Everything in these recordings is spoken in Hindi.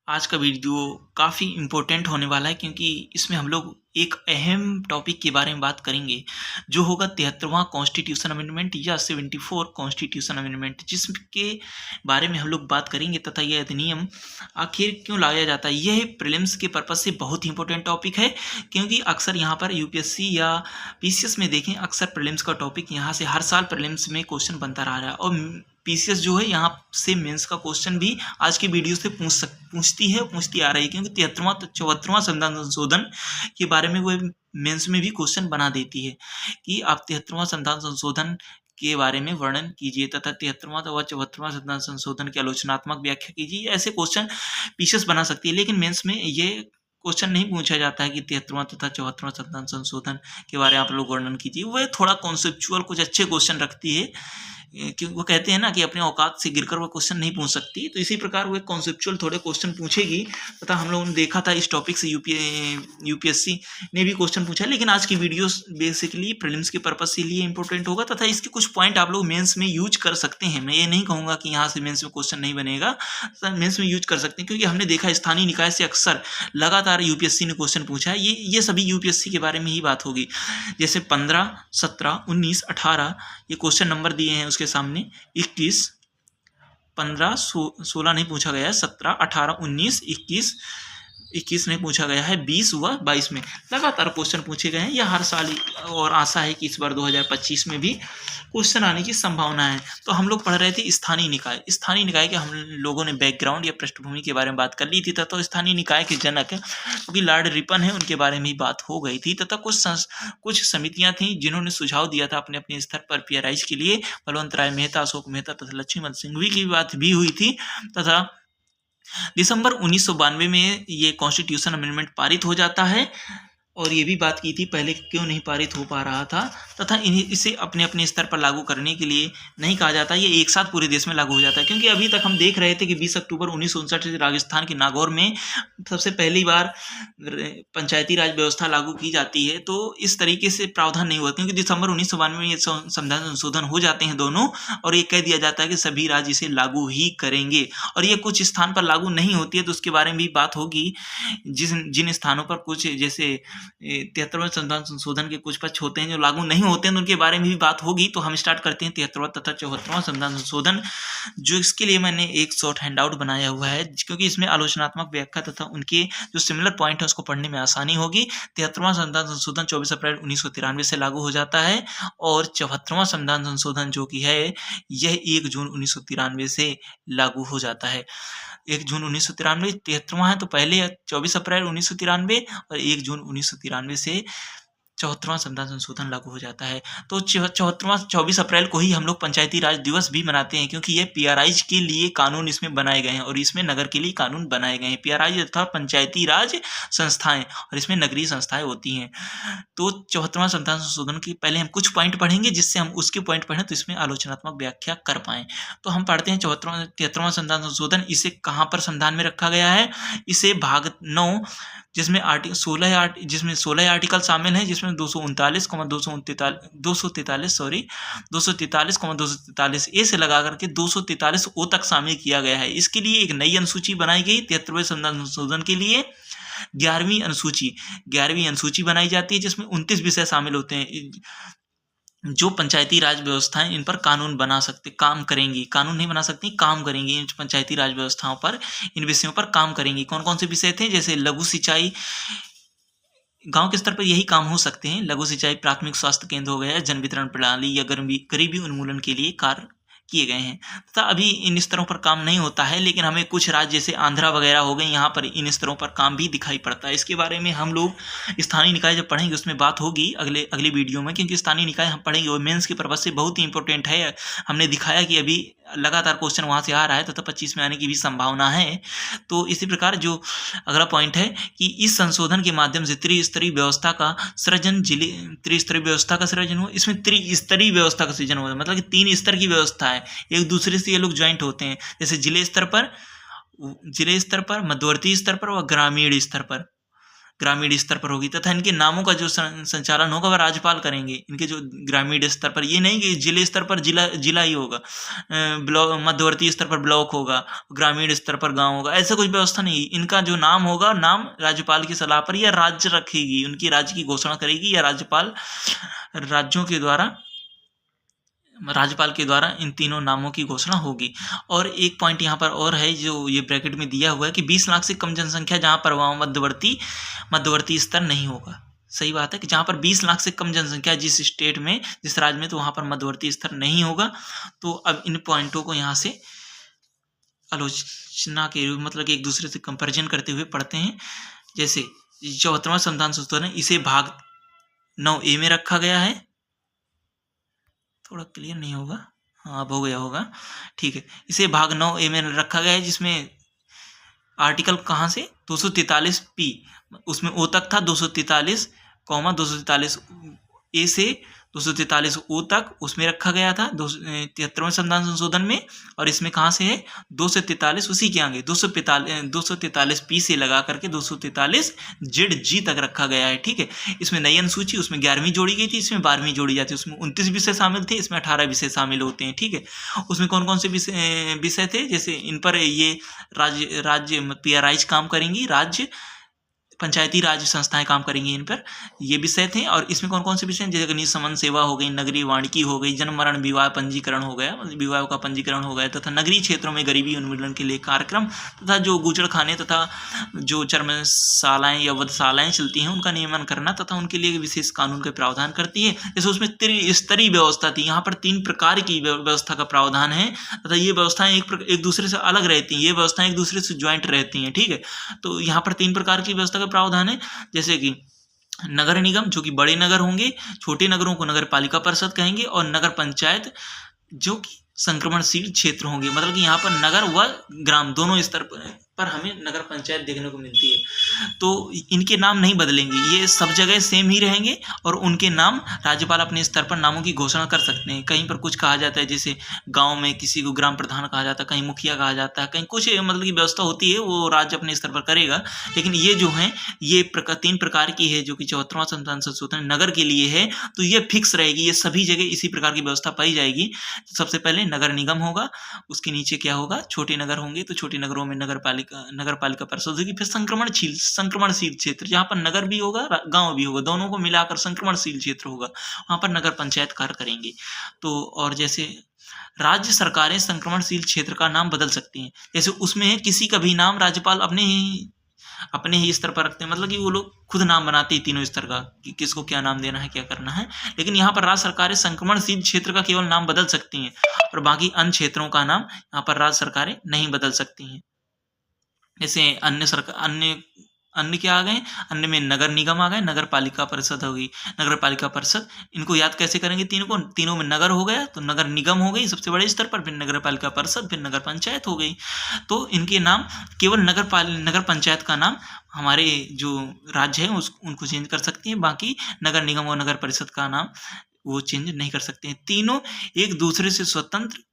आज का वीडियो काफ़ी इम्पोर्टेंट होने वाला है क्योंकि इसमें हम लोग एक अहम टॉपिक के बारे में बात करेंगे जो होगा 73वां कॉन्स्टिट्यूशन अमेंडमेंट या 74 कॉन्स्टिट्यूशन अमेंडमेंट, जिसके बारे में हम लोग बात करेंगे तथा यह अधिनियम आखिर क्यों लाया जाता है। यह प्रीलिम्स के पर्पज से बहुत ही इंपॉर्टेंट टॉपिक है क्योंकि अक्सर यहाँ पर यूपीएससी या पीसीएस में देखें, अक्सर प्रीलिम्स का टॉपिक यहाँ से हर साल प्रीलिम्स में क्वेश्चन बनता रहा है और पीसीएस जो है यहाँ से मेंस का क्वेश्चन भी आज की वीडियो से पूछती आ रही है क्योंकि 74वां संविधान संशोधन के बारे में वो मेंस में भी क्वेश्चन बना देती है कि आप 73वां संविधान संशोधन के बारे में वर्णन कीजिए तथा 73वां व 74वां संविधान संशोधन की आलोचनात्मक व्याख्या कीजिए। ऐसे क्वेश्चन पीसीएस बना सकती है, लेकिन मेंस में ये क्वेश्चन नहीं पूछा जाता है कि 73वां तथा 74वां संविधान संशोधन के बारे में आप लोग वर्णन कीजिए। वह थोड़ा कॉन्सेप्चुअल कुछ अच्छे क्वेश्चन रखती है कि वो कहते हैं ना कि अपने औकात से गिरकर वो क्वेश्चन नहीं पूछ सकती, तो इसी प्रकार वो कॉन्सेप्चुअल थोड़े क्वेश्चन पूछेगी तथा हम लोगों ने देखा था इस टॉपिक से यूपीएससी ने भी क्वेश्चन पूछा है। लेकिन आज की वीडियो बेसिकली प्रीलिम्स के पर्पज से लिए इंपॉर्टेंट होगा तथा इसके कुछ पॉइंट आप लोग मेंस में यूज कर सकते हैं। मैं ये नहीं कहूँगा कि यहाँ से मेंस में क्वेश्चन नहीं बनेगा, मेंस में यूज कर सकते हैं क्योंकि हमने देखा स्थानीय निकाय से अक्सर लगातार यूपीएससी ने क्वेश्चन पूछा है। ये सभी यूपीएससी के बारे में ही बात होगी। जैसे 15, 17, 19, 18 ये क्वेश्चन नंबर दिए हैं उसके सामने। 21, 15, 16 नहीं पूछा गया है, 17, 18, 19, 21 नहीं पूछा गया है, 20 व 22 में लगातार क्वेश्चन पूछे गए हैं। यह हर साल और आशा है कि इस बार 2025 में भी क्वेश्चन आने की संभावना है। तो हम लोग पढ़ रहे थे स्थानीय निकाय के हम लोगों ने बैकग्राउंड या पृष्ठभूमि के बारे में बात कर ली थी तथा स्थानीय निकाय के जनक क्योंकि लॉर्ड रिपन है उनके बारे में ही बात हो गई थी तथा कुछ समितियां थी जिन्होंने सुझाव दिया था अपने अपने स्तर पर पीआरआईज के लिए। बलवंत राय मेहता, अशोक मेहता तथा लक्ष्मीमल सिंघवी की बात भी हुई थी तथा दिसंबर 1992 में ये कॉन्स्टिट्यूशन अमेंडमेंट पारित हो जाता है। और ये भी बात की थी पहले क्यों नहीं पारित हो पा रहा था तथा इसे अपने अपने स्तर पर लागू करने के लिए नहीं कहा जाता, ये एक साथ पूरे देश में लागू हो जाता है। क्योंकि अभी तक हम देख रहे थे कि 20 अक्टूबर 1959 से राजस्थान के नागौर में सबसे पहली बार पंचायती राज व्यवस्था लागू की जाती है, तो इस तरीके से प्रावधान नहीं हुआ क्योंकि दिसंबर 1992 में ये संविधान संशोधन हो जाते हैं दोनों और ये कह दिया जाता है कि सभी राज्य इसे लागू ही करेंगे। और ये कुछ स्थान पर लागू नहीं होती है तो उसके बारे में भी बात होगी। जिन स्थानों पर कुछ जैसे 73वें संविधान संशोधन के कुछ पक्ष होते हैं जो लागू नहीं होते हैं, उनके बारे में भी बात होगी। तो हम स्टार्ट करते हैं 73वां तथा 74वां संविधान संशोधन, जो इसके लिए मैंने एक शॉर्ट हैंडआउट बनाया हुआ है क्योंकि इसमें आलोचनात्मक व्याख्या तथा उनके जो सिमिलर पॉइंट है उसको पढ़ने में आसानी होगी। 73वां संविधान संशोधन 24 अप्रैल 1993 से लागू हो जाता है और 74वां संविधान संशोधन जो कि है यह 1 जून 1993 से लागू हो जाता है। 1 जून 1993 73वां है तो पहले 24 अप्रैल 1993 और 1 जून 1993 से 74वां संविधान संशोधन लागू हो जाता है। तो 24 अप्रैल को ही हम लोग पंचायती राज दिवस भी मनाते हैं क्योंकि ये पीआरआईज के लिए कानून इसमें बनाए गए हैं और इसमें नगर के लिए कानून बनाए गए हैं। पीआरआईज अर्थात पंचायती राज संस्थाएं और इसमें नगरीय संस्थाएं होती हैं। तो 74वां संविधान संशोधन की पहले हम कुछ पॉइंट पढ़ेंगे जिससे हम उसके पॉइंट पढ़ें तो इसमें आलोचनात्मक व्याख्या कर पाएँ। तो हम पढ़ते हैं 73वां संविधान संशोधन। इसे कहाँ पर संविधान में रखा गया है? इसे भाग 9 जिसमें 16 आर्टिकल शामिल हैं, जिसमें 243 ए से लगा करके 243 ओ तक शामिल किया गया है। इसके लिए एक नई अनुसूची बनाई गई 73वें संविधान संशोधन के लिए। 11वीं अनुसूची बनाई जाती है जिसमें 29 विषय शामिल होते हैं जो पंचायती राज व्यवस्थाएं इन पर कानून बना सकते काम करेंगी। कानून नहीं बना सकती, काम करेंगी। इन पंचायती राज व्यवस्थाओं पर, इन विषयों पर काम करेंगी। कौन कौन से विषय थे? जैसे लघु सिंचाई, गांव के स्तर पर यही काम हो सकते हैं। लघु सिंचाई, प्राथमिक स्वास्थ्य केंद्र हो गया, जन वितरण प्रणाली या गरीबी उन्मूलन के लिए कार्य किए गए हैं तथा अभी इन स्तरों पर काम नहीं होता है, लेकिन हमें कुछ राज्य जैसे आंध्रा वगैरह हो गए, यहाँ पर इन स्तरों पर काम भी दिखाई पड़ता है। इसके बारे में हम लोग स्थानीय निकाय जब पढ़ेंगे उसमें बात होगी अगले वीडियो में, क्योंकि स्थानीय निकाय हम पढ़ेंगे वो मेंस के पर्पज से बहुत ही इंपॉर्टेंट है। हमने दिखाया कि अभी लगातार क्वेश्चन वहाँ से आ रहा है तथा 25 में आने की भी संभावना है। तो इसी प्रकार जो अगला पॉइंट है कि इस संशोधन के माध्यम से त्रिस्तरीय व्यवस्था का सृजन हुआ। इसमें त्रिस्तरीय व्यवस्था का सृजन हुआ, मतलब कि 3 स्तर की व्यवस्था है, एक दूसरे से ये लोग ज्वाइंट होते हैं। जैसे जिले स्तर पर, मध्यवर्ती स्तर पर और ग्रामीण स्तर पर। ग्रामीण स्तर पर होगी तथा इनके नामों का जो संचालन होगा वह राज्यपाल करेंगे। इनके जो ग्रामीण स्तर पर, ये नहीं कि जिले स्तर पर जिला ही होगा, ब्लॉक मध्यवर्ती स्तर पर ब्लॉक होगा, ग्रामीण स्तर पर गांव होगा, ऐसा कोई व्यवस्था नहीं। इनका जो नाम होगा, नाम राज्यपाल की सलाह पर या राज्य रखेगी, उनकी राज्य की घोषणा करेगी या राज्यपाल राज्यपाल के द्वारा इन तीनों नामों की घोषणा होगी। और एक पॉइंट यहाँ पर और है जो ये ब्रैकेट में दिया हुआ है कि 20 लाख से कम जनसंख्या जहाँ पर वहाँ मध्यवर्ती स्तर नहीं होगा। सही बात है कि जहाँ पर 20 लाख से कम जनसंख्या जिस स्टेट में, जिस राज्य में, तो वहाँ पर मध्यवर्ती स्तर नहीं होगा। तो अब इन पॉइंटों को यहाँ से आलोचना के रूप, मतलब कि एक दूसरे से कंपेरिजन करते हुए पढ़ते हैं। जैसे 74वां संविधान संशोधन है, इसे भाग 9A में रखा गया है। थोड़ा क्लियर नहीं होगा, हाँ अब हो गया होगा, ठीक है। इसे भाग 9A में रखा गया है, जिसमें आर्टिकल कहाँ से 243P, उसमें ओ तक था 243, 243 ए से 243 तक उसमें रखा गया था 73वें संविधान संशोधन में। और इसमें कहाँ से है 243, उसी के आगे 243P से लगा करके 243ZG तक रखा गया है। ठीक है, इसमें नई अनुसूची, उसमें 11वीं जोड़ी गई थी, इसमें 12वीं जोड़ी जाती है। उसमें 29 विषय शामिल थे, इसमें 18 विषय शामिल होते हैं। ठीक है, उसमें कौन कौन से विषय थे, जैसे इन पर ये राज्य PRIs काम करेंगी, राज्य पंचायती राज संस्थाएं काम करेंगी, इन पर ये विषय थे। और इसमें कौन कौन से विषय हैं, जैसे निजी समन सेवा हो गई, नगरीय वानिकी हो गई, जन्म मरण विवाह पंजीकरण हो गया, विवाह का पंजीकरण हो गया, तथा नगरीय क्षेत्रों में गरीबी उन्मूलन के लिए कार्यक्रम, तथा जो गूचड़खाने तथा जो चर्मशालाएं या वधशालाएं चलती हैं उनका नियमन करना, तथा उनके लिए विशेष कानून का प्रावधान करती है। जैसे उसमें त्रिस्तरीय व्यवस्था थी, यहाँ पर 3 प्रकार की व्यवस्था का प्रावधान है, तथा ये व्यवस्थाएं एक दूसरे से अलग रहती हैं, ये व्यवस्थाएं एक दूसरे से ज्वाइंट रहती हैं। ठीक है, तो यहाँ पर 3 प्रकार की व्यवस्था का प्रावधान है, जैसे कि नगर निगम जो कि बड़े नगर होंगे, छोटे नगरों को नगर पालिका परिषद कहेंगे, और नगर पंचायत जो कि संक्रमणशील क्षेत्र होंगे। मतलब कि यहाँ पर नगर व ग्राम दोनों स्तर पर हमें नगर पंचायत देखने को मिलती है। तो इनके नाम नहीं बदलेंगे, ये सब जगह सेम ही रहेंगे, और उनके नाम राज्यपाल अपने स्तर पर नामों की घोषणा कर सकते हैं। कहीं पर कुछ कहा जाता है, जैसे गांव में किसी को ग्राम प्रधान कहा जाता है, कहीं मुखिया कहा जाता है, कहीं कुछ मतलब की व्यवस्था होती है, वो राज्य अपने स्तर पर करेगा। लेकिन ये जो है ये 3 प्रकार की है, जो कि 74वां संविधान संशोधन नगर के लिए है, तो ये फिक्स रहेगी, ये सभी जगह इसी प्रकार की व्यवस्था पाई जाएगी। सबसे पहले नगर निगम होगा, उसके नीचे क्या होगा, छोटे नगर होंगे, तो छोटे नगरों में नगर पालिका परिषद होगी। फिर संक्रमणशील क्षेत्र, जहाँ पर नगर भी होगा गांव भी होगा, दोनों को मिलाकर संक्रमणशील क्षेत्र होगा, वहां पर नगर पंचायत कार्य करेंगे। तो और जैसे राज्य सरकारें संक्रमणशील क्षेत्र का नाम बदल सकती हैं, जैसे उसमें किसी का भी नाम राज्यपाल अपने ही स्तर पर रखते हैं, मतलब कि वो लोग खुद नाम बनाते हैं तीनों स्तर का कि किसको क्या नाम देना है, क्या करना है। लेकिन यहाँ पर राज्य सरकारें संक्रमणशील क्षेत्र का केवल नाम बदल सकती हैं, और बाकी अन्य क्षेत्रों का नाम यहाँ पर राज्य सरकारें नहीं बदल सकती हैं। जैसे अन्य क्या आ गए, अन्य में नगर निगम आ गए, नगर पालिका परिषद हो गई, नगर पालिका परिषद। इनको याद कैसे करेंगे, तीनों में नगर हो गया तो नगर निगम हो गई सबसे बड़े स्तर पर, फिर नगर पालिका परिषद, फिर नगर पंचायत हो गई। तो इनके नाम केवल नगर पंचायत का नाम हमारे जो राज्य है उनको चेंज कर सकती हैं, बाकी नगर निगम और नगर परिषद का नाम वो चेंज नहीं कर सकते हैं। तीनों एक दूसरे से स्वतंत्र,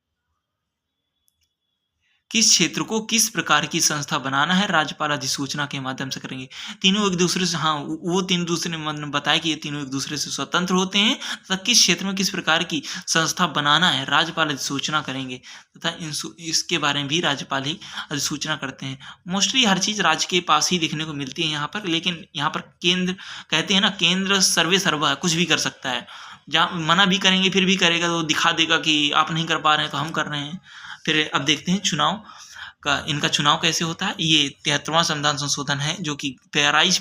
किस क्षेत्र को किस प्रकार की संस्था बनाना है राज्यपाल अधिसूचना के माध्यम से करेंगे। तीनों एक दूसरे से, हाँ वो तीन दूसरे ने बताया कि ये तीनों एक दूसरे से स्वतंत्र होते हैं, तथा किस क्षेत्र में किस प्रकार की संस्था बनाना है राज्यपाल अधिसूचना करेंगे, तथा इसके बारे में भी राज्यपाल ही अधिसूचना करते हैं। मोस्टली हर चीज़ राज्य के पास ही देखने को मिलती है यहाँ पर, लेकिन यहाँ पर केंद्र कहते हैं ना, केंद्र सर्वे सर्वा है, कुछ भी कर सकता है। जहाँ मना भी करेंगे फिर भी करेगा, तो दिखा देगा कि आप नहीं कर पा रहे हैं तो हम कर रहे हैं। फिर अब देखते हैं चुनाव का, इनका चुनाव कैसे होता है। ये 73वां संविधान संशोधन है जो कि PRIs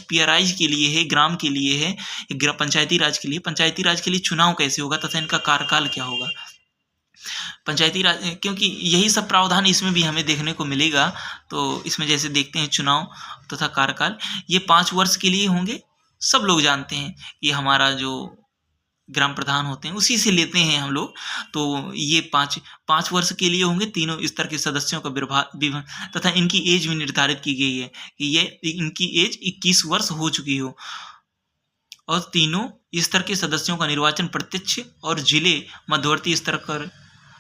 के लिए है, ग्राम के लिए है, पंचायती राज के लिए। पंचायती राज के लिए चुनाव कैसे होगा तथा इनका कार्यकाल क्या होगा। पंचायती राज, क्योंकि यही सब प्रावधान इसमें भी हमें देखने को मिलेगा, तो इसमें जैसे देखते हैं चुनाव तथा कार्यकाल, ये 5 वर्ष के लिए होंगे। सब लोग जानते हैं कि हमारा जो ग्राम प्रधान होते हैं उसी से लेते हैं हम लोग, तो ये 5 वर्ष के लिए होंगे। तीनों स्तर के सदस्यों का विभाग तथा इनकी एज भी निर्धारित की गई है कि ये इनकी एज 21 वर्ष हो चुकी हो, और तीनों स्तर के सदस्यों का निर्वाचन प्रत्यक्ष और जिले मध्यवर्ती स्तर पर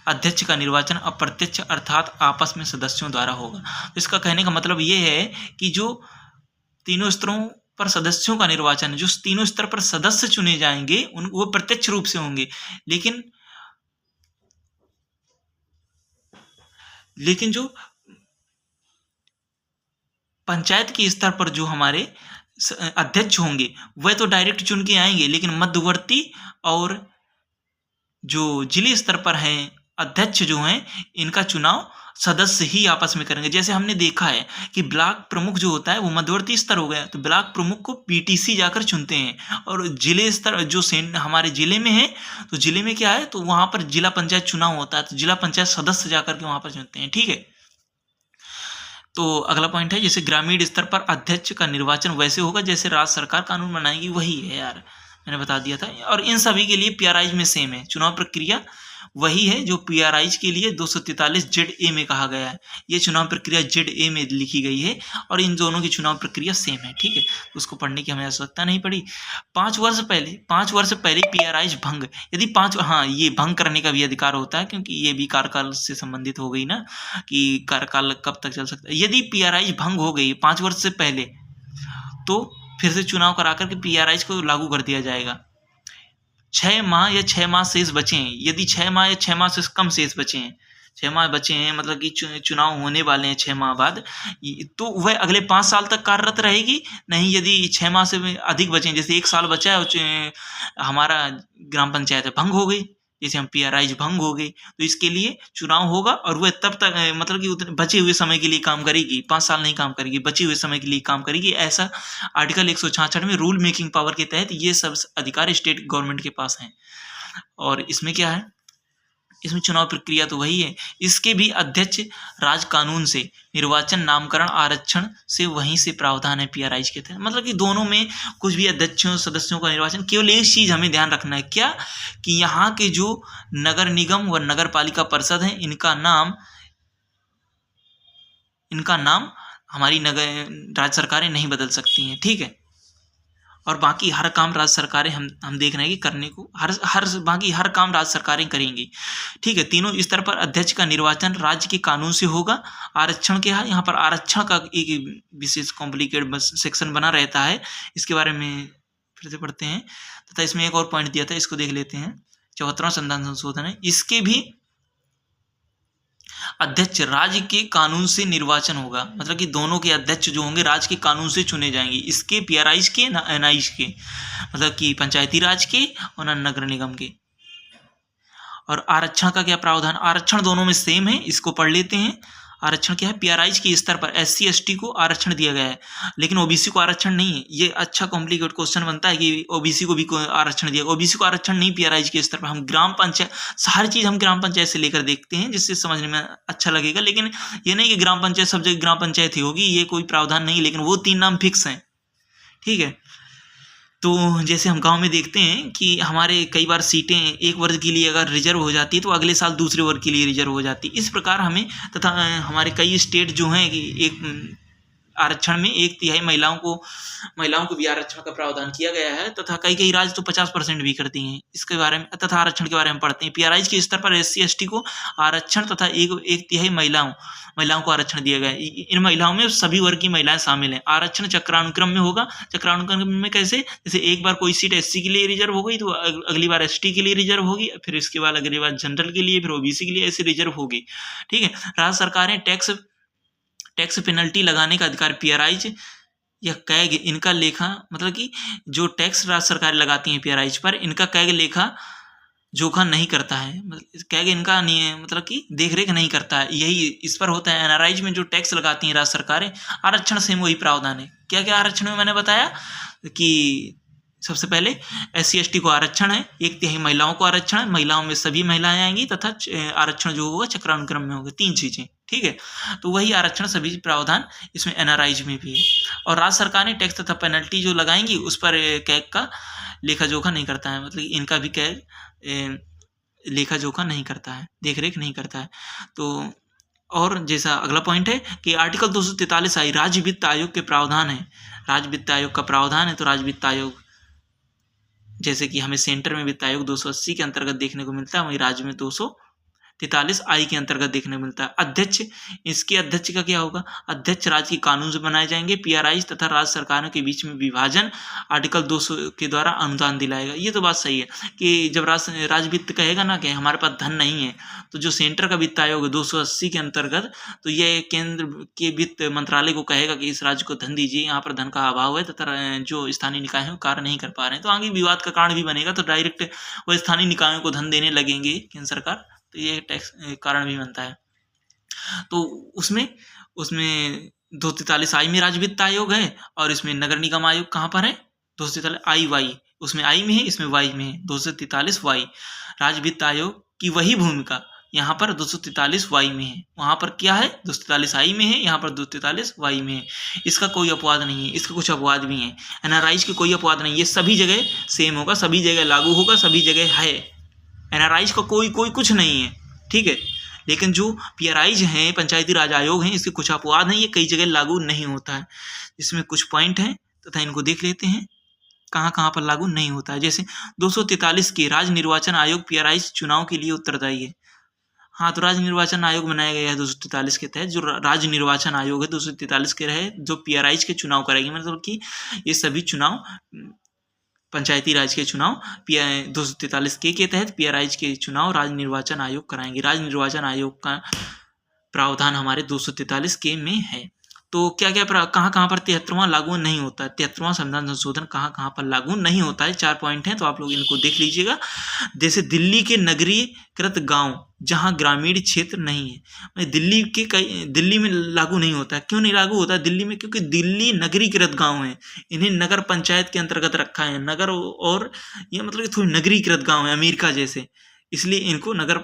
अध्यक्ष का निर्वाचन अप्रत्यक्ष अर्थात आपस में सदस्यों द्वारा होगा। इसका कहने का मतलब ये है कि जो तीनों स्तरों पर सदस्यों का निर्वाचन है, जो तीनों स्तर पर सदस्य चुने जाएंगे उन वो प्रत्यक्ष रूप से होंगे, लेकिन जो पंचायत के स्तर पर जो हमारे अध्यक्ष होंगे वह तो डायरेक्ट चुन के आएंगे, लेकिन मध्यवर्ती और जो जिले स्तर पर हैं अध्यक्ष जो हैं इनका चुनाव सदस्य ही आपस में करेंगे। जैसे हमने देखा है कि ब्लॉक प्रमुख जो होता है वो मध्यवर्ती स्तर हो गया, तो ब्लॉक प्रमुख को पीटीसी जाकर चुनते हैं, और जिले स्तर जो हमारे जिले में है तो जिले में क्या है तो वहां पर जिला पंचायत चुनाव होता है, तो जिला पंचायत सदस्य जाकर के वहां पर चुनते हैं। ठीक है, तो अगला पॉइंट है जैसे ग्रामीण स्तर पर अध्यक्ष का निर्वाचन वैसे होगा जैसे राज्य सरकार कानून बनाएगी, वही है यार, मैंने बता दिया था। और इन सभी के लिए पीआरआईज में सेम है, चुनाव प्रक्रिया वही है जो पीआरआईज के लिए 243 जेड ए में कहा गया है, ये चुनाव प्रक्रिया जेड ए में लिखी गई है और इन दोनों की चुनाव प्रक्रिया सेम है। ठीक है, तो उसको पढ़ने की हमें आवश्यकता नहीं पड़ी। 5 वर्ष पहले पीआरआईज भंग, यदि ये भंग करने का भी अधिकार होता है, क्योंकि ये भी कार्यकाल से संबंधित हो गई ना कि कार्यकाल कब तक चल सकता है। यदि पीआरआईज भंग हो गई 5 वर्ष से पहले तो फिर से चुनाव करा करके पीआरआईज को लागू कर दिया जाएगा। 6 माह या 6 माह शेष बचे हैं, यदि 6 माह या 6 माह से कम शेष बचे हैं, 6 माह बचे हैं मतलब कि चुनाव होने वाले हैं 6 माह बाद, तो वह अगले 5 साल तक कार्यरत रहेगी। नहीं, यदि 6 माह से अधिक बचे हैं, जैसे 1 साल बचा है और हमारा ग्राम पंचायत भंग हो गई, जैसे हम पीआरआईज भंग हो गई, तो इसके लिए चुनाव होगा और वह तब तक मतलब कि उतने बचे हुए समय के लिए काम करेगी, 5 साल नहीं काम करेगी, बचे हुए समय के लिए काम करेगी। ऐसा आर्टिकल 166 में रूल मेकिंग पावर के तहत ये सब अधिकार स्टेट गवर्नमेंट के पास हैं। और इसमें क्या है, इसमें चुनाव प्रक्रिया तो वही है, इसके भी अध्यक्ष राज कानून से, निर्वाचन नामकरण आरक्षण से वहीं से प्रावधान है पीआरआईज के तहत। मतलब कि दोनों में कुछ भी अध्यक्षों सदस्यों का निर्वाचन, केवल एक चीज हमें ध्यान रखना है क्या, कि यहाँ के जो नगर निगम व नगर पालिका परिषद है इनका नाम हमारी राज्य सरकारें नहीं बदल सकती हैं। ठीक है, और बाकी हर काम राज्य सरकारें हम देख रहे हैं कि करने को बाकी हर काम राज्य सरकारें करेंगी। ठीक है, तीनों स्तर पर अध्यक्ष का निर्वाचन राज्य के कानून से होगा। आरक्षण क्या है, यहाँ पर आरक्षण का एक विशेष कॉम्प्लिकेट सेक्शन बना रहता है, इसके बारे में फिर से पढ़ते हैं। तथा इसमें एक और पॉइंट दिया था, इसको देख लेते हैं। 74वां संविधान संशोधन है, इसके भी अध्यक्ष राज्य के कानून से निर्वाचन होगा, मतलब कि दोनों के अध्यक्ष जो होंगे राज्य के कानून से चुने जाएंगे, इसके पीआरआईज के ना एनआईज के, मतलब कि पंचायती राज के और ना नगर निगम के। और आरक्षण का क्या प्रावधान, आरक्षण दोनों में सेम है, इसको पढ़ लेते हैं। आरक्षण क्या है, पीआरआईज के स्तर पर एससी एसटी को आरक्षण दिया गया है, लेकिन ओबीसी को आरक्षण नहीं है। ये अच्छा कॉम्प्लिकेट क्वेश्चन बनता है कि ओबीसी को भी आरक्षण दिया, ओबीसी को आरक्षण नहीं पीआरआईज के स्तर पर। हम ग्राम पंचायत, सारी चीज हम ग्राम पंचायत से लेकर देखते हैं जिससे समझने में अच्छा लगेगा, लेकिन ये नहीं कि ग्राम पंचायत सब जगह ग्राम पंचायत ही होगी, ये कोई प्रावधान नहीं, लेकिन वो 3 नाम फिक्स हैं। ठीक है, तो जैसे हम गांव में देखते हैं कि हमारे कई बार सीटें एक वर्ग के लिए अगर रिजर्व हो जाती है तो अगले साल दूसरे वर्ग के लिए रिजर्व हो जाती है। इस प्रकार हमें, तथा हमारे कई स्टेट जो हैं कि एक आरक्षण में 1/3 महिलाओं को भी आरक्षण का प्रावधान किया गया है, तथा कई राज्य तो 50% भी करती हैं इसके बारे में। तथा आरक्षण के बारे में पढ़ते हैं, पीआरआईज के स्तर पर एससी एसटी को आरक्षण तथा 1/3 महिलाओं को आरक्षण दिया गया है। इन महिलाओं में सभी वर्ग की महिलाएं शामिल हैं। आरक्षण चक्रानुक्रम में होगा, चक्रानुक्रम में कैसे, जैसे एक बार कोई सीट एससी के लिए रिजर्व हो गई तो अगली बार एसटी के लिए रिजर्व होगी, फिर इसके बाद अगली बार जनरल के लिए, फिर ओबीसी के लिए, ऐसे रिजर्व होगी। ठीक है, राज्य सरकारें टैक्स पेनल्टी लगाने का अधिकार पीआरआईज या कैग, इनका लेखा, मतलब कि जो टैक्स राज्य सरकार लगाती हैं पीआरआईज पर, इनका कैग लेखा जोखा नहीं करता है, कैग इनका नहीं है, मतलब कि देखरेख नहीं करता है। यही इस पर होता है। एनआरआईज में जो टैक्स लगाती हैं राज्य सरकारें, आरक्षण से वही प्रावधान है। क्या क्या आरक्षण में मैंने बताया कि सबसे पहले एससी एसटी को आरक्षण है, 1/3 महिलाओं को आरक्षण है, महिलाओं में सभी महिलाएं आएंगी, तथा आरक्षण जो होगा चक्रानुक्रम में होगा, 3 चीजें। ठीक है, तो वही आरक्षण सभी प्रावधान इसमें एनआरआईज में भी है। और राज्य सरकार ने टैक्स तथा पेनल्टी जो लगाएंगी उस पर कैग का लेखा जोखा नहीं करता है, मतलब इनका भी कैग लेखा जोखा नहीं करता है, देखरेख नहीं करता है। तो और जैसा अगला पॉइंट है कि आर्टिकल 243 आई, राज्य वित्त आयोग के प्रावधान है, राज्य वित्त आयोग का प्रावधान है। तो राज्य वित्त आयोग, जैसे कि हमें सेंटर में वित्त आयोग 280 के अंतर्गत देखने को मिलता है, वहीं राज्य में 243 आई के अंतर्गत देखने को मिलता है। अध्यक्ष, इसके अध्यक्ष का क्या होगा? अध्यक्ष राज्य के कानून से बनाए जाएंगे। पीआरआईज तथा राज्य सरकारों के बीच में विभाजन आर्टिकल 200 के द्वारा अनुदान दिलाएगा। ये तो बात सही है कि जब राज्य वित्त कहेगा ना कि हमारे पास धन नहीं है, तो जो सेंटर का वित्त आयोग है 280 के अंतर्गत, तो ये केंद्र के वित्त मंत्रालय को कहेगा कि इस राज्य को धन दीजिए, यहाँ पर धन का अभाव है तथा जो स्थानीय निकाय है वो कार्य नहीं कर पा रहे हैं, तो आगे विवाद का कारण भी बनेगा। तो डायरेक्ट वो स्थानीय निकायों को धन देने लगेंगे केंद्र सरकार, तो ये टैक्स कारण भी बनता है। तो उसमें 243 आई में राज्य वित्त आयोग है, और इसमें नगर निगम आयोग कहाँ पर है? 243 आई वाई, उसमें आई में है, इसमें वाई में है। 243 वाई राज्य वित्त आयोग की वही भूमिका यहाँ पर 243 वाई में है। वहाँ पर क्या है? 243 आई में है, यहाँ पर 243 वाई में है। इसका कोई अपवाद नहीं है, इसका कुछ अपवाद भी हैं। एनआरआईज की कोई अपवाद नहीं, ये सभी जगह सेम होगा, सभी जगह लागू होगा, सभी जगह है। एनआरआईज का कोई कुछ नहीं है, ठीक है। लेकिन जो पीआरआईज हैं, पंचायती राज आयोग हैं, इसके कुछ अपवाद हैं, ये कई जगह लागू नहीं होता है। इसमें कुछ पॉइंट हैं तथा इनको देख लेते हैं कहाँ कहाँ पर लागू नहीं होता है। जैसे 243 के राज्य निर्वाचन आयोग पीआरआईज चुनाव के लिए उत्तरदायी है। हाँ, तो राज्य निर्वाचन आयोग बनाया गया है 243 के तहत। जो राज्य निर्वाचन आयोग है 243 के रहे, जो पीआरआईज के चुनाव कराएगी, मतलब कि ये सभी चुनाव, पंचायती राज के चुनाव 243 के तहत पीआरआईज के चुनाव राज्य निर्वाचन आयोग कराएंगे। राज्य निर्वाचन आयोग का प्रावधान हमारे 243 के में है। तो क्या क्या कहाँ कहाँ पर 73वां लागू नहीं होता है, 73वां संविधान संशोधन कहाँ कहाँ पर लागू नहीं होता है। 4 पॉइंट हैं, तो आप लोग इनको देख लीजिएगा। जैसे दिल्ली के नगरीकृत गांव जहाँ ग्रामीण क्षेत्र नहीं है, दिल्ली में लागू नहीं होता है। क्यों नहीं लागू होता है दिल्ली में? क्योंकि दिल्ली नगरीकृत गांव है, इन्हें नगर पंचायत के अंतर्गत रखा है। नगर, और ये मतलब थोड़ी नगरीकृत गांव है अमेरिका जैसे, इसलिए इनको नगर,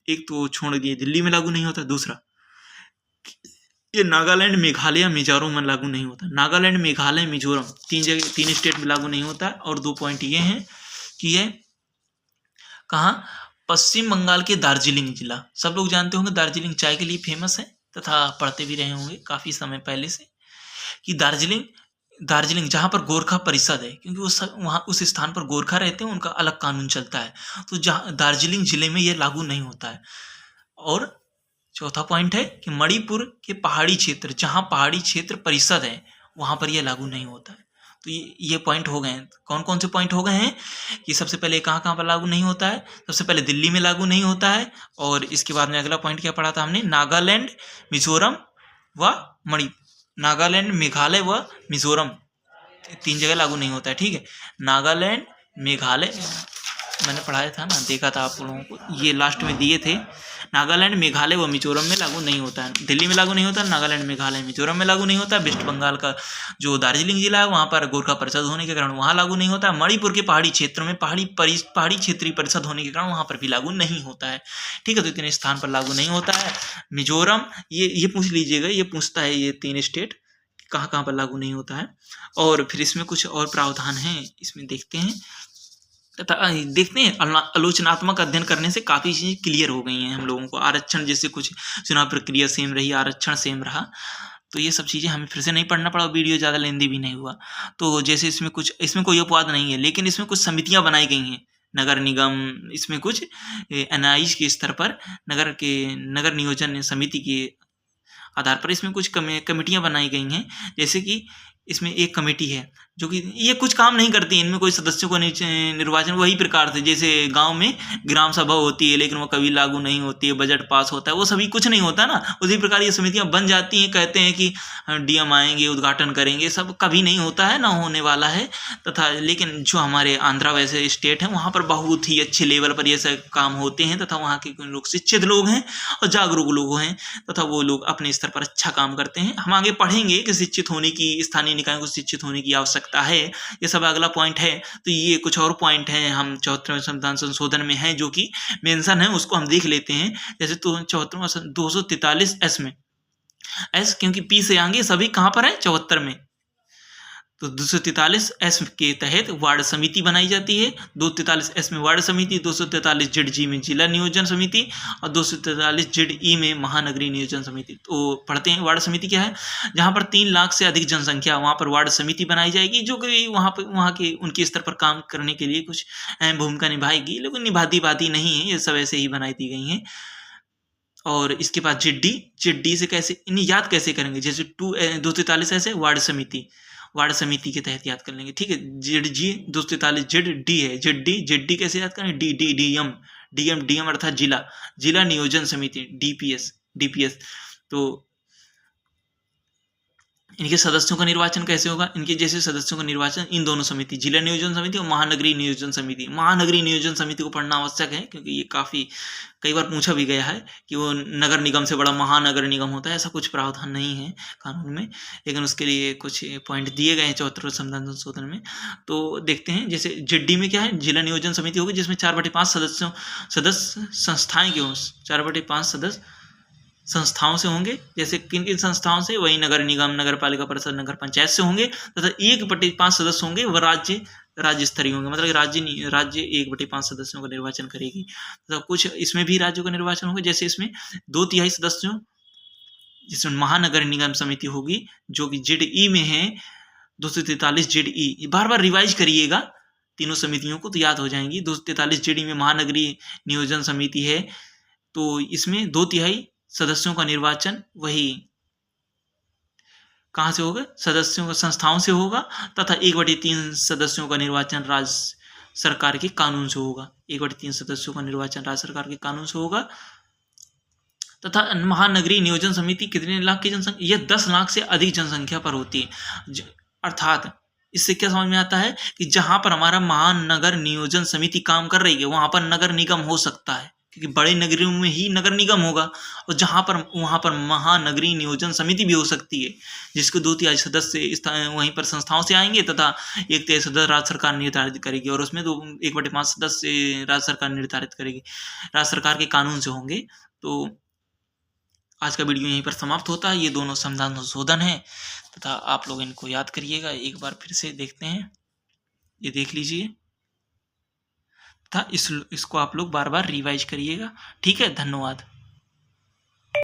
एक तो छोड़ दिए, दिल्ली में लागू नहीं होता। दूसरा, ये नागालैंड, मेघालय, मिजोरम में लागू नहीं होता। नागालैंड, मेघालय, मिजोरम 3 स्टेट में लागू नहीं होता। और 2 पॉइंट ये हैं कि ये कहाँ? पश्चिम बंगाल के दार्जिलिंग जिला, सब लोग जानते होंगे दार्जिलिंग चाय के लिए फेमस है, तथा पढ़ते भी रहे होंगे काफ़ी समय पहले से कि दार्जिलिंग जहाँ पर गोरखा परिषद है, क्योंकि वहाँ उस स्थान पर गोरखा रहते हैं, उनका अलग कानून चलता है, तो जहाँ दार्जिलिंग जिले में यह लागू नहीं होता है। और चौथा पॉइंट है कि मणिपुर के पहाड़ी क्षेत्र, जहाँ पहाड़ी क्षेत्र परिषद है, वहाँ पर यह लागू नहीं होता है। तो ये पॉइंट हो गए हैं। कौन कौन से पॉइंट हो गए हैं कि सबसे पहले कहाँ कहाँ पर लागू नहीं होता है? सबसे पहले दिल्ली में लागू नहीं होता है, और इसके बाद में अगला पॉइंट क्या पढ़ा था हमने? नागालैंड, मिजोरम व नागालैंड, मेघालय व मिजोरम 3 जगह लागू नहीं होता है, ठीक है। नागालैंड, मेघालय मैंने पढ़ाया था ना, देखा था आप लोगों को, ये लास्ट में दिए थे। नागालैंड, मेघालय व मिजोरम में लागू नहीं होता है। दिल्ली में लागू नहीं होता, नागालैंड, मेघालय, मिजोरम में लागू नहीं होता। वेस्ट बंगाल का जो दार्जिलिंग जिला है, वहाँ पर गोरखा परिषद होने के कारण वहाँ लागू नहीं होता। मणिपुर के पहाड़ी क्षेत्र में पहाड़ी क्षेत्रीय परिषद होने के कारण वहाँ पर भी लागू नहीं होता है, ठीक है। तो 3 स्थान पर लागू नहीं होता है। मिजोरम, ये पूछ लीजिएगा, ये पूछता है ये 3 स्टेट कहाँ कहाँ पर लागू नहीं होता है। और फिर इसमें कुछ और प्रावधान हैं, इसमें देखते हैं तथा देखते हैं। आलोचनात्मक अध्ययन करने से काफ़ी चीज़ें क्लियर हो गई हैं हम लोगों को। आरक्षण जैसे कुछ चुनाव प्रक्रिया सेम रही, आरक्षण सेम रहा, तो ये सब चीज़ें हमें फिर से नहीं पढ़ना पड़ा, वीडियो ज़्यादा लेंदी भी नहीं हुआ। तो जैसे इसमें कोई अपवाद नहीं है, लेकिन इसमें कुछ समितियाँ बनाई गई हैं, नगर निगम, इसमें कुछ एनआईज के स्तर पर नगर नियोजन समिति के आधार पर इसमें कुछ कमेटियाँ बनाई गई हैं। जैसे कि इसमें एक कमेटी है जो कि ये कुछ काम नहीं करती, इनमें कोई सदस्यों को निर्वाचन, वही प्रकार से जैसे गांव में ग्राम सभा होती है लेकिन वो कभी लागू नहीं होती है, बजट पास होता है, वो सभी कुछ नहीं होता ना, उसी प्रकार ये समितियां बन जाती हैं, कहते हैं कि डीएम आएंगे, उद्घाटन करेंगे, सब कभी नहीं होता है, ना होने वाला है। तथा लेकिन जो हमारे आंध्रा वैसे स्टेट है, वहाँ पर बहुत ही अच्छे लेवल पर ये सब काम होते हैं, तथा वहाँ के लोग शिक्षित लोग हैं और जागरूक लोग हैं, तथा वो लोग अपने स्तर पर अच्छा काम करते हैं। हम आगे पढ़ेंगे कि शिक्षित होने की, स्थानीय निकायों को शिक्षित होने की आवश्यकता है, ये सब अगला पॉइंट है। तो ये कुछ और पॉइंट हैं हम 74वें संविधान संशोधन में है जो कि मेंशन है, उसको हम देख लेते हैं। जैसे तो 74वां 243 एस में, एस क्योंकि पी से आएंगे, सभी कहाँ पर है? 74 में। तो 243 एस के तहत वार्ड समिति बनाई जाती है। 243 एस में वार्ड समिति, 243 जेड जी में जिला नियोजन समिति और 243 जेड ई में महानगरीय नियोजन समिति। तो पढ़ते हैं वार्ड समिति क्या है। जहाँ पर 3 लाख से अधिक जनसंख्या, वहाँ पर वार्ड समिति बनाई जाएगी, जो कि वहाँ के उनके स्तर पर काम करने के लिए कुछ अहम भूमिका निभाएगी, लेकिन निभाती नहीं है, ये सब ऐसे ही बनाई दी गई हैं। और इसके बाद जेड डी से कैसे इन्हें याद कैसे करेंगे, जैसे 243 ऐसे वार्ड समिति के तहत याद कर लेंगे, ठीक है। जेड जी 243 जेड डी है, जेड डी कैसे याद करेंगे, डीएम अर्थात जिला नियोजन समिति, डीपीएस। तो इनके सदस्यों का निर्वाचन कैसे होगा, इनके जैसे सदस्यों का निर्वाचन इन दोनों समिति, जिला नियोजन समिति और महानगरीय नियोजन समिति को पढ़ना आवश्यक है, क्योंकि ये काफ़ी कई बार पूछा भी गया है कि वो नगर निगम से बड़ा महानगर निगम होता है। ऐसा कुछ प्रावधान नहीं है कानून में, लेकिन उसके लिए कुछ पॉइंट दिए गए हैं 74वें संविधान संशोधन में। तो देखते हैं, जैसे जेड में क्या है, जिला नियोजन समिति होगी जिसमें 4/5 सदस्य संस्थाएं के हों, 4/5 सदस्य संस्थाओं से होंगे। जैसे किन किन संस्थाओं से, वही नगर निगम, नगर पालिका परिषद, नगर पंचायत से होंगे, तथा 1/5 सदस्य होंगे वह राज्य स्तरीय होंगे, मतलब राज्य 1/5 सदस्यों का निर्वाचन करेगी। तो कुछ इसमें भी राज्यों का निर्वाचन होगा, जैसे इसमें 2/3 सदस्यों, जिसमें महानगर निगम समिति होगी जो कि जेड ई में है, 243 जेड ई, बार बार रिवाइज करिएगा तीनों समितियों को तो याद हो जाएंगी। 243 जेड ई में महानगरीय नियोजन समिति है, तो इसमें 2/3 सदस्यों का निर्वाचन वही कहाँ से होगा, सदस्यों का संस्थाओं से होगा, तथा 1/3 सदस्यों का निर्वाचन राज्य सरकार के कानून से होगा। 1/3 सदस्यों का निर्वाचन राज्य सरकार के कानून से होगा। तथा महानगरीय नियोजन समिति कितने लाख की जनसंख्या, यह 10 लाख से अधिक जनसंख्या पर होती है। अर्थात इससे क्या समझ में आता है कि जहां पर हमारा महानगर नियोजन समिति काम कर रही है वहां पर नगर निगम हो सकता है, क्योंकि बड़े नगरों में ही नगर निगम होगा, और वहां पर महानगरीय नियोजन समिति भी हो सकती है, जिसको 2/3 सदस्य वहीं पर संस्थाओं से आएंगे, तथा 1/3 सदस्य राज्य सरकार निर्धारित करेगी, और उसमें 1/5 सदस्य राज्य सरकार निर्धारित करेगी, राज्य सरकार के कानून से होंगे। तो आज का वीडियो यहीं पर समाप्त होता है। ये दोनों संविधान संशोधन है, तथा आप लोग इनको याद करिएगा। एक बार फिर से देखते हैं, ये देख लीजिए, तथा इसको आप लोग बार बार रिवाइज करिएगा। ठीक है, धन्यवाद।